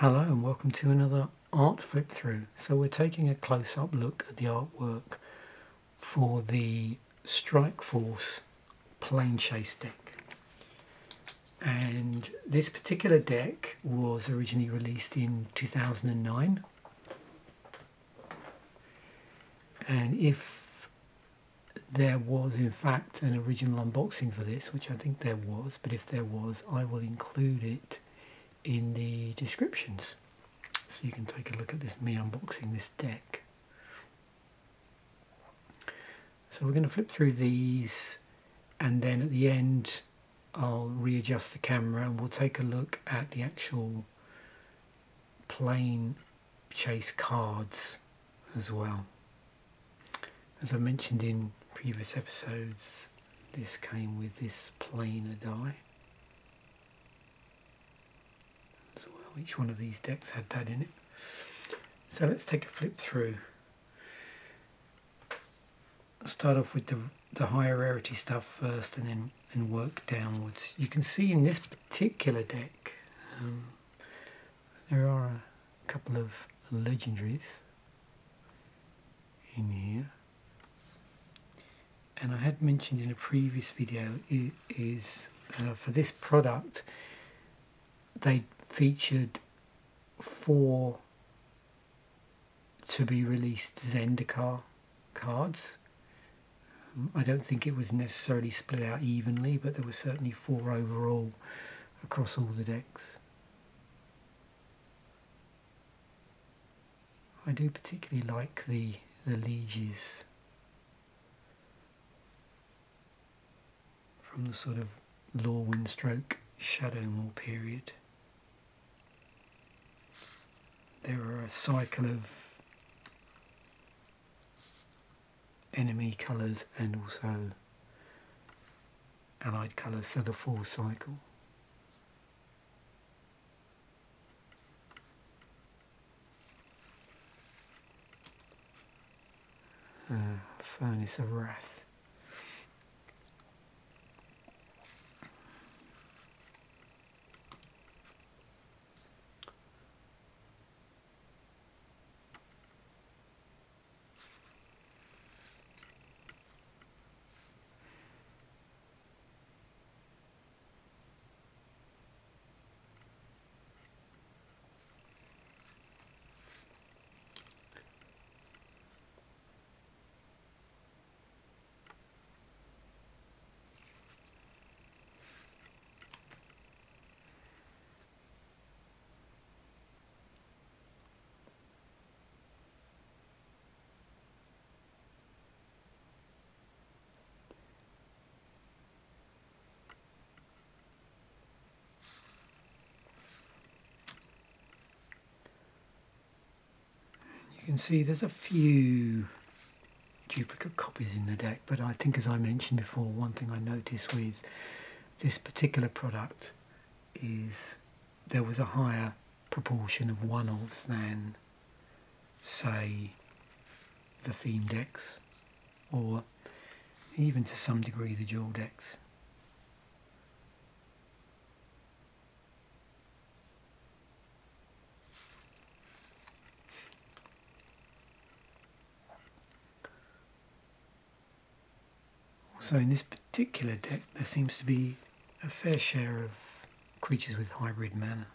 Hello and welcome to another art flip through. So we're taking a close-up look at the artwork for the Strike Force Plane Chase deck. And this particular deck was originally released in 2009. And if there was in fact an original unboxing for this, which I think there was, but if there was, I will include it in the descriptions. So you can take a look at this, me unboxing this deck. So we're going to flip through these, and then at the end I'll readjust the camera and we'll take a look at the actual plane chase cards as well. As I mentioned in previous episodes, this came with this planar die as well. Each one of these decks had that in it. So let's take a flip through. I'll start off with the higher rarity stuff first and work downwards. You can see in this particular deck there are a couple of legendaries in here. And I had mentioned in a previous video for this product they featured 4 to be released Zendikar cards. I don't think it was necessarily split out evenly, but there were certainly 4 overall across all the decks. I do particularly like the lieges from the sort of Lorwyn stroke Shadowmoor period. There are a cycle of enemy colours and also allied colours, so the full cycle. Furnace of Wrath. You can see there's a few duplicate copies in the deck, but I think, as I mentioned before, one thing I noticed with this particular product is there was a higher proportion of one-offs than, say, the theme decks, or even to some degree the dual decks. So in this particular deck there seems to be a fair share of creatures with hybrid mana.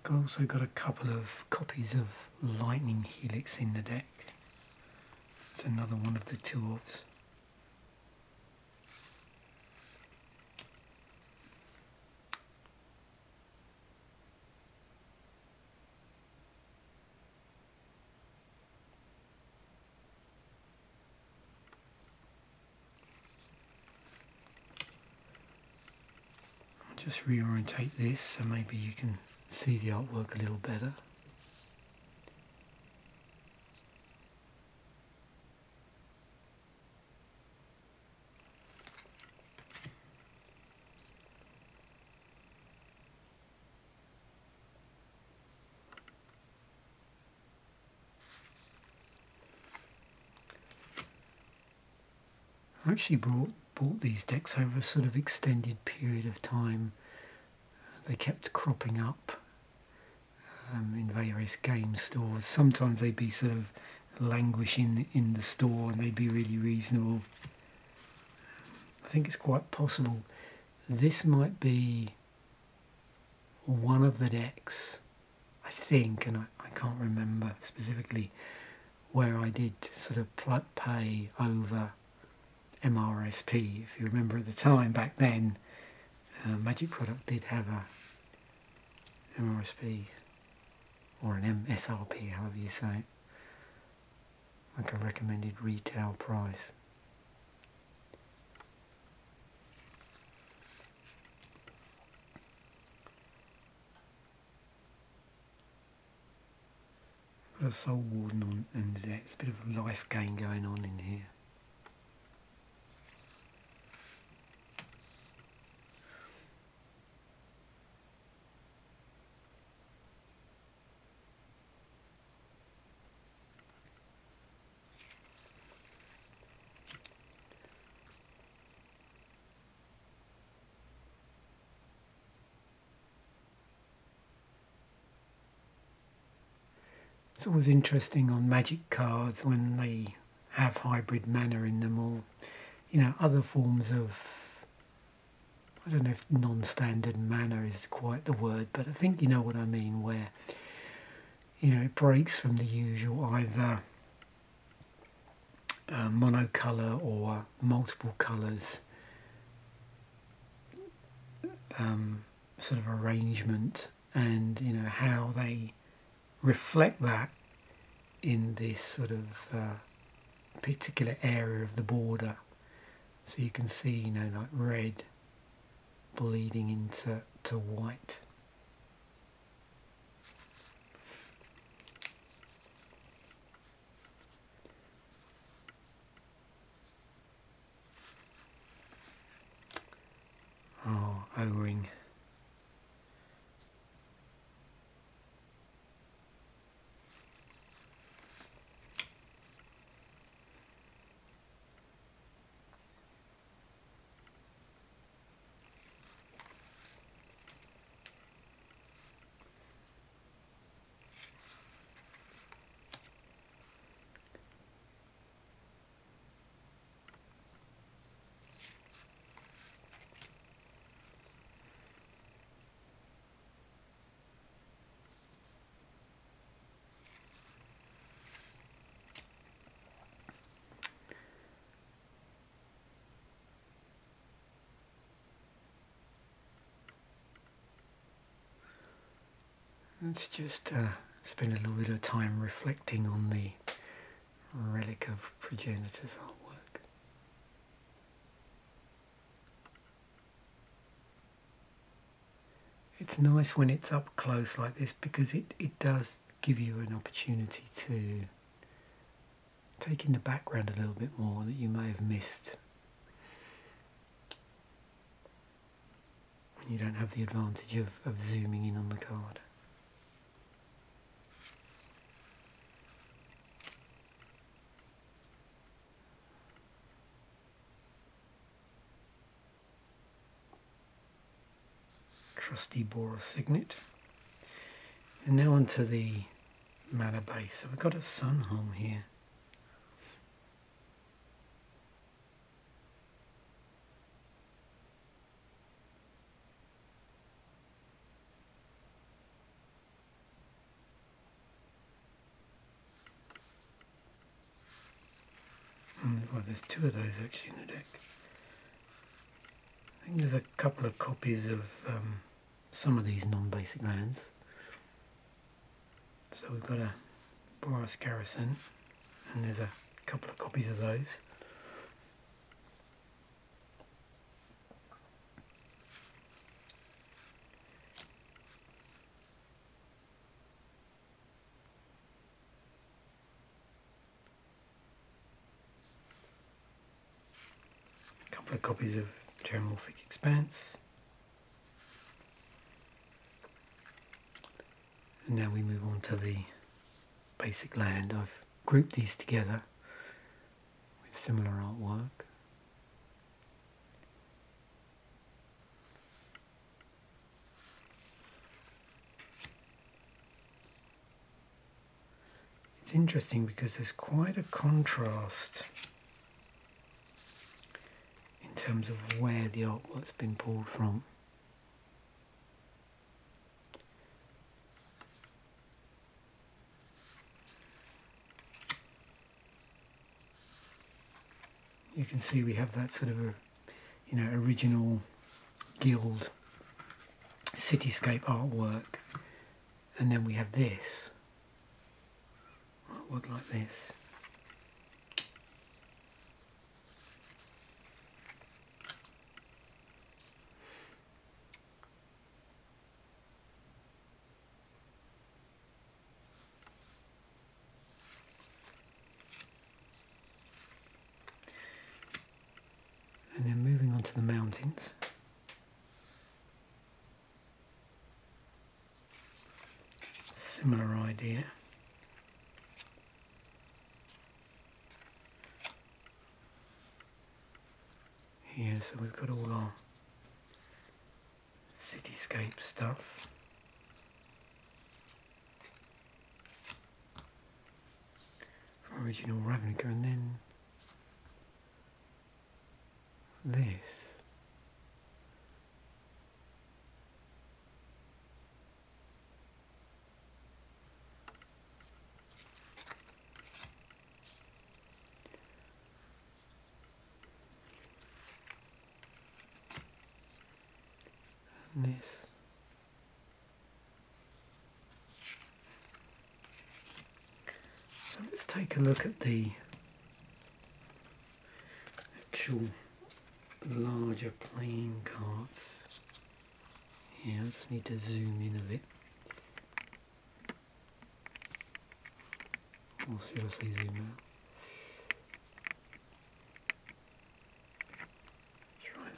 I've also got a couple of copies of Lightning Helix in the deck. It's another one of the 2-ofs. just reorientate this so maybe you can see the artwork a little better. I actually bought these decks over a sort of extended period of time. They kept cropping up in various game stores. Sometimes they'd be sort of languishing in the store and they'd be really reasonable. I think it's quite possible this might be one of the decks, I think, and I can't remember specifically, where I did sort of pay over MRSP. If you remember at the time back then, Magic Product did have a MRSP or an MSRP, however you say it, like a recommended retail price. Got a Soul Warden on in the deck. There's a bit of a life gain going on in here. It's always interesting on Magic cards when they have hybrid mana in them, or other forms of, I don't know if non-standard mana is quite the word, but I think you know what I mean, where it breaks from the usual either monocolour or multiple colours sort of arrangement, and how they reflect that in this sort of particular area of the border. So you can see like red bleeding into white. Oh, O-ring. Let's just spend a little bit of time reflecting on the Relic of Progenitors artwork. It's nice when it's up close like this because it does give you an opportunity to take in the background a little bit more that you may have missed when you don't have the advantage of zooming in on the card. Trusty Boros Signet. And now onto the mana base. So we've got a Sunhome here. Well, there's two of those actually in the deck. I think there's a couple of copies of some of these non-basic lands. So we've got a Boros Garrison, and there's a couple of copies of those. couple of copies of Terramorphic Expanse. And now we move on to the basic land. I've grouped these together with similar artwork. It's interesting because there's quite a contrast in terms of where the artwork's been pulled from. You can see we have that sort of a, original guild cityscape artwork, and then we have this artwork like this. And then moving on to the mountains. Similar idea. Here, so we've got all our cityscape stuff. From original Ravnica, and then this. And this. So let's take a look at the actual larger playing cards. Here, I just need to zoom in a bit. Or should I say zoom out? Try that.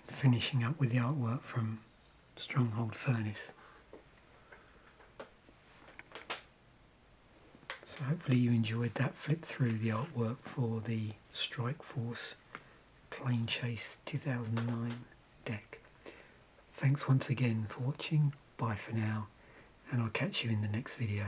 Finishing up with the artwork from Stronghold Furnace. So hopefully you enjoyed that flip through the artwork for the Strike Force Planechase 2009 deck. Thanks once again for watching, bye for now, and I'll catch you in the next video.